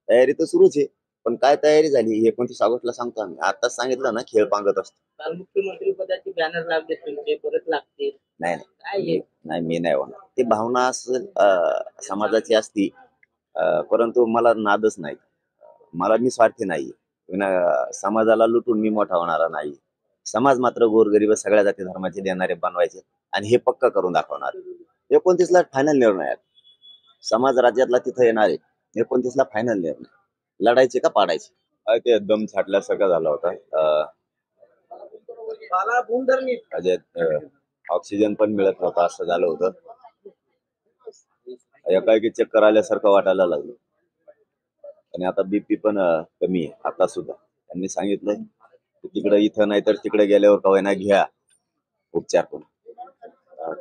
तयारी तर सुरूच आहे. पण काय तयारी झाली 29 ऑगस्टला सांगतो आम्ही. आताच सांगितलं ना खेळ पांगत असतो. काल मुख्यमंत्री पदाचे बॅनर लागले तुमचे परत लागतील. नाही, नाही. काय हे? नाही मी नाही होणार. ती भावना असेल समाजाची असती परंतु मला नादच नाही. मला मी स्वार्थी नाही. समाजाला लुटून मी मोठा होणारा नाही. समाज मात्र गोरगरीब सगळ्या जाती धर्माचे देणारे बनवायचे आणि हे पक्क करून दाखवणार. 29ला फायनल निर्णय आहे. समाज राज्यातला तिथं येणार आहे. 29ला फायनल निर्णय. लढायचे का पाडायचे? ते दम छाटल्यासारखं झालं होतं. ऑक्सिजन पण मिळत नव्हता असं झालं होतं. एकाएकी चक्कर आल्यासारखं वाटायला लागलं आणि आता बीपी पण कमी आहे आता सुद्धा. त्यांनी सांगितलंय तिकडे इथं नाही तर तिकडे गेल्यावर का होईना घ्या उपचार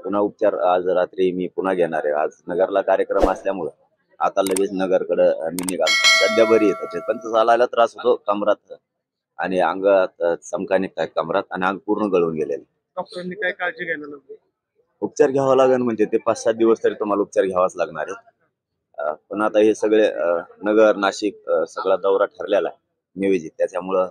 पुन्हा उपचार. आज रात्री मी पुन्हा घेणार आहे. आज नगरला कार्यक्रम असल्यामुळं आता लगेच नगरकडे मी निघालो. सध्या बरी येत पण चालायला त्रास होतो कमरात आणि अंगात चमका निघतात कमरात आणि अंग पूर्ण गळून गेलेले. डॉक्टरांनी काय काळजी घ्यायला लागली? उपचार घ्यावा लागेल म्हणजे ते 5-7 दिवस तरी तुम्हाला उपचार घ्यावाच लागणार आहे. पण आता हे सगळे नगर नाशिक सगळा दौरा ठरलेला आहे नियोजित त्याच्यामुळं